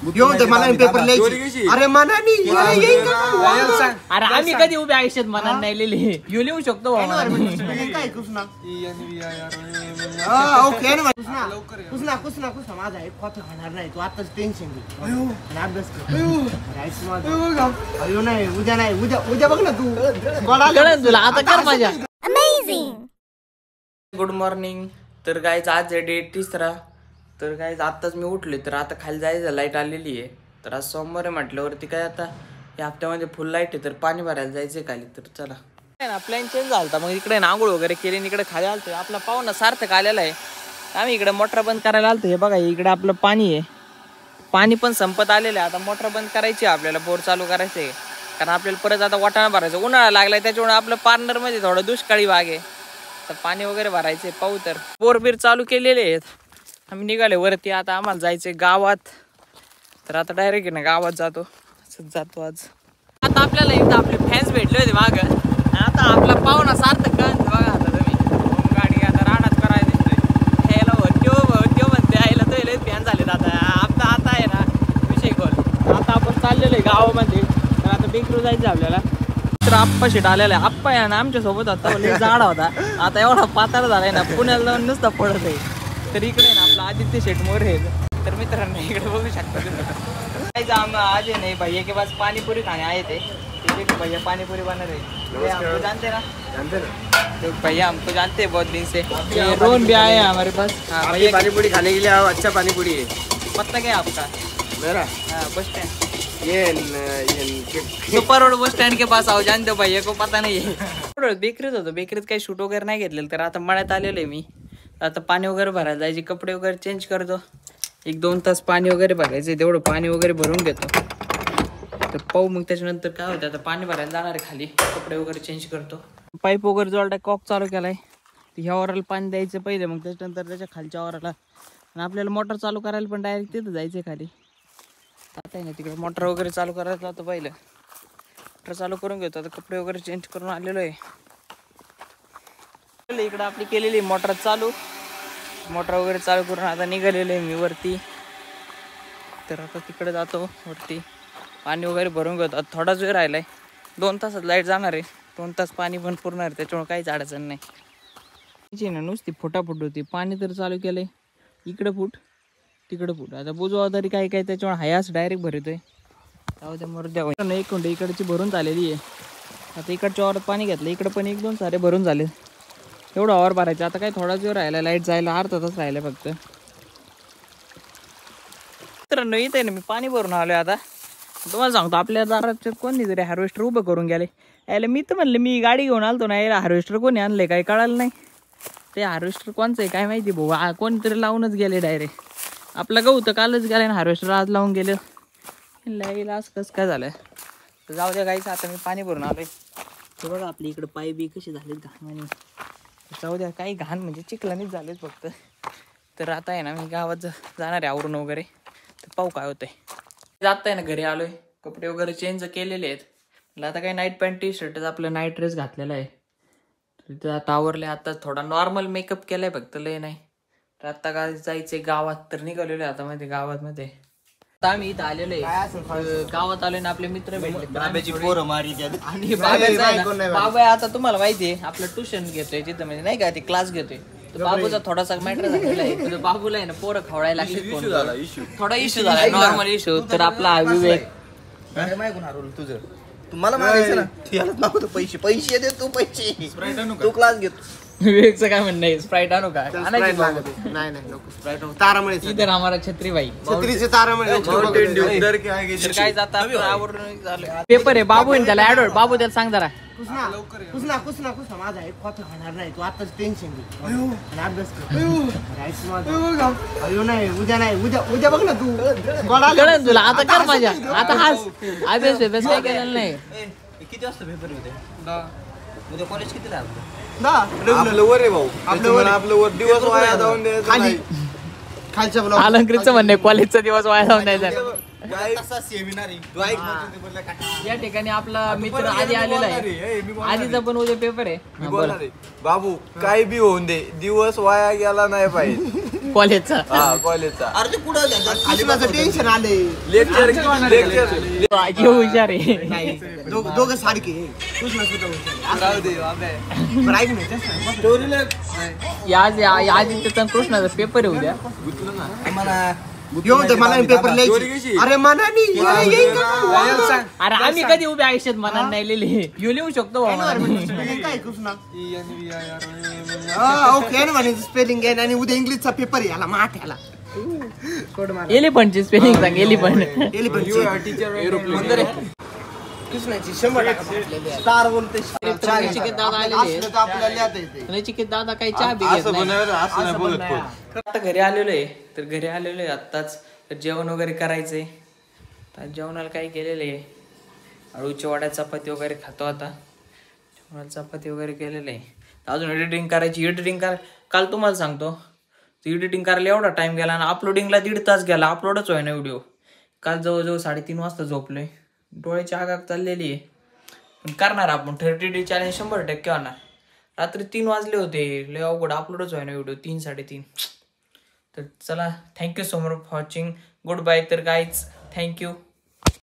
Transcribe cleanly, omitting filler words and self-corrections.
येऊन तर मला पेपर लिहायची. अरे मनानी अरे आम्ही कधी उभ्या आयुष्यात मनात नाही लिहिले. येऊ लिहू शकतो काय कृष्णा ओके कृष्णा कृष्णा कृष्णा माझा एक कॉफी खाणार नाही. तू आताच टेन्शन घे आणि अभ्यास कर. अयो नाही उद्या नाही उद्या बघ ना तू कळलं तुला आता कर माझ्या. Good morning. तर गाईज आज आहे डेट 3. तर गाईज आत्ताच मी उठले. तर आता खाली जायचं लाईट आलेली आहे. तर आज सोमवार आहे म्हटल्यावरती काय आता या हप्त्यामध्ये फुल लाईट आहे. तर पाणी भरायला जायचंय खाली. तर चला ना प्लॅन चेंज झाला. मग इकडे आंघोळ वगैरे केली. इकडे खाली आलतो. आपला पाहुणा सार्थक आलेला आहे. आम्ही इकडे मोटर बंद करायला आलतो. हे बघा इकडे आपलं पाणी आहे. पाणी पण संपत आलेलं आहे. आता मोटर बंद करायची आहे. आपल्याला बोर चालू करायचं आहे. कारण आपल्याला परत आता वाटाणा भरायचं. उन्हाळा लागलाय त्याच्यामुळे आपलं पार्लरमध्ये थोडं दुष्काळी भाग आहे. तर पाणी वगैरे भरायचे पाहू. तर बोर बीर चालू केलेले आहेत. आम्ही निघाले वरती. आता आम्हाला जायचंय गावात. तर आता डायरेक्ट आहे ना गावात जातो. असंच जातो आज. आता आपल्याला इथं आपले फॅन्स भेटले होते मागं. आता आपला पाहुणा सार्थक बघा आता तुम्ही गाडी आता रानात करायला दिसतोय. ह्याला त्यो म्हणते आईला तो लय फॅन झालेत आता. आता आहे ना विषय खोल. आता आपण चाललेलो आहे गावामध्ये. तर आता बेकरू जायचं आपल्याला. तर आप्पा शेट आलेला आहे. आप्पा आहे ना आमच्या सोबत आता लय जाडा होता. आता एवढा पाताळ झालाय ना पुण्याला जाऊन नुसता पडत आहे. तर इकडे ना आपला आदित्य शेट मोरे. तर मित्रांनो इकडे बघू शकता तुम्ही. आज नाही भैया के पास पानीपुरी खाने आए थे. भैया पानीपुरी बना रहे. आपको जानते ना? तो भैया हमको जानते हैं बहुत दिन से. रोहन भी आए हैं हमारे पास. हाँ भैया पानीपुरी खाने के लिए आओ. अच्छा पानीपुरी है. पता क्या है आपका? मेरा बस स्टैंड ये सुपर रोड बस स्टैंड के पास आओ. जानते हो भैया को पता नाही आहे. बेकरीत होतो. बेकरीत काही शूट वगैरे नाही घेतलेलं. तर आता मळ्यात आलेलो आहे मी. आता पाणी वगैरे भरायला जायचे. कपडे वगैरे चेंज करतो. 1-2 तास पाणी वगैरे भरायचं. तेवढं पाणी वगैरे भरून घेतो. तर पाहू मग त्याच्यानंतर काय होतं. आता पाणी भरायला जाणार आहे खाली. कपडे वगैरे चेंज करतो. पाईप वगैरे जोडला कॉक चालू केलाय. ह्या वराला पाणी द्यायचं पहिले. मग त्याच्यानंतर त्याच्या खालच्या वराला. आणि आपल्याला मोटर चालू करायला पण डायरेक्ट तिथं जायचं खाली. आता आहे ना तिकडे मोटर वगैरे चालू करायचं होतं पहिलं. मोटर चालू करून घेतो. आता कपडे वगैरे चेंज करून आलेलो आहे. इकडं आपली केलेली मोटर चालू. मोटर वगैरे चालू करून आता निघालेलं आहे मी वरती. तर आता तिकडे जातो वरती. पाणी वगैरे भरून घेतो. थोडाच वेळ राहिलाय. 2 तासात लाईट जाणार आहे. 2 तास पाणी पण पुरणार आहे. त्याच्यामुळे काहीच अडचण नाही. ना नुसती फुटाफुट होती. पाणी तर चालू केलंय. इकडं फूट तिकडं फूट. आता बुजवा तरी काही त्याच्यामुळे हायास डायरेक्ट भरतोय. त्यामुळे मरुद्या एक कोंड इकडची भरून झालेली आहे. आता इकडच्या वावरात पाणी घेतलं. इकडं पण 1-2 सारे भरून झाले. एवढं वावर भरायचं. आता काही थोडाच वेळ राहिला लाईट जायला. अर्धा तास राहिला फक्त. मित्रांनो इथं आहे ना मी पाणी भरून आलोय. आता तुम्हाला सांगतो आपल्या दारात कोणी तरी हार्वेस्टर उभं करून गेले. यायला मी तर म्हणलं मी गाडी घेऊन आलतो ना. यायला हार्वेस्टर कोणी आणलंय काही कळालं नाही. ते हार्वेस्टर कोणचं आहे काय माहिती भाऊ. कोणीतरी लावूनच गेले डायरेक्ट. आपलं गहू तर कालच गेलं ना. हार्वेस्टर आज लावून गेलं. यायला असं कसं काय झालं. तर जाऊ द्या गाईचं. आता मी पाणी भरून आलोय. ते बघा आपली इकडं पाय बी कशी झालेत घाण. जाऊ द्या काही घाण म्हणजे चिखलानीच झालेत फक्त. तर आता आहे ना मी गावात जाणार आहे आवरून वगैरे. तर पाहू काय होतंय. जात आहे ना घरी आलोय. कपडे वगैरे चेंज केलेले आहेत. मला आता काही नाईट पॅन्ट टी-शर्टच आपलं नाईट ड्रेस घातलेला आहे. तर आता आवरले. आता थोडा नॉर्मल मेकअप केलाय फक्त लय नाही. तर आता काय जायचंय गावात. तर निघालेलो आहे आता मध्ये गावात. आता आम्ही इथं आलेलो आहे. गावात आलोय ना आपले मित्र भेटले. बाब्याची पोरं मारी आणि बाबा आता तुम्हाला माहिती आहे आपलं ट्युशन घेतोय तिथं म्हणजे नाही का ते क्लास घेतोय. तर बाबूचा थोडासा मॅटर झालेला आहे. बाबूला आहे ना पोरं खवडायला लागले. थोडा इश्यू झाला नॉर्मल इश्यू. तर आपला विवेक मागून हरवलं तुझं. तुम्हाला मागायचं ना. पैसे दे तू. पैसे तू क्लास घेतो. विवेकचं काय म्हणणं आहे. स्प्राईट आणू का? नाही नको स्प्राईट. तारामळे इधर हमारा छत्री भाई. छत्रीचे तारामळे. काय जाता आवरून झालं. पेपर आहे बाबू त्याला ऍडवर्ट. बाबू त्याला सांग जरा. कृष्णा माझा एक कॉफी खाणार नाही. तू आताच टेन्शन घे आणि अभ्यास कर. अयो नाही उद्या बघ ना तू कळलं तुला. आता कर माझ्या. आता हाच अभ्यास काही केलेला नाही. किती वाजता पेपर होते? 10. उद्या कॉलेज कितीला आहे? आपलं वर आहे भाऊ. आपलं वर दिवस वाया जाऊन द्यायचं. खालच्या अलंकृतचं म्हणणे कॉलेजचा दिवस वाया जाऊन द्यायचा. या ठिकाणी आपला मित्र आधी आलेला आहे. आधीचा पण उद्या पेपर आहे. बाबू काही बी होऊन दे दिवस वाया गेला नाही पाहिजे. कॉलेजचा अरे ते कुठं कृष्णाचं टेन्शन आले हुशार आहे नाही दोघं सारखे कृष्णा सुद्धा हुशार आहे. बरं, ऐक ना, just आज त्याचा कृष्णाचा पेपर आहे उद्या येऊन दे, मला पेपर लिहायची. अरे मनानी अरे आम्ही कधी उभ्या आयुष्यात मनात नाही लिहिले यो लिहू शकतो स्पेलिंग काय कृष्णा ओके म्हणे स्पेलिंग आहे आणि उद्या इंग्लिशचा पेपर आहे याला माठ्याला एलिफंटची स्पेलिंग सांग एलिफंट कृष्णाची 100% स्टार बोलते नचिकेत दादा आलेले आपल्याला येते. नचिकेत दादा काही चहा बी घेत नाही. आता घरी आलेलो आहे तर घरी आलेलो आहे आत्ताच. तर जेवण वगैरे करायचंय. तर जेवणाला काय केलेलं आहे अळूच्या वड्या चपाती वगैरे खातो आता. जेवणाला चपाती वगैरे केलेलं आहे. अजून एडिटिंग करायची. काल तुम्हाला सांगतो एडिटिंग करायला एवढा टाइम गेला आणि अपलोडिंगला 1.5 तास गेला. अपलोडच होय ना व्हिडिओ. काल जवळजवळ 3:30 वाजता झोपलोय. डोळ्याची आगाग चाललेली आहे. पण करणार आपण 30 डे चॅलेंज 100% होणार. रात्री 3 वाजले होते. लय अवघड अपलोडच व्हाय ना व्हिडिओ 3-3:30. तर चला thank you so much for watching. Goodbye. तर गाईज थँक्यू.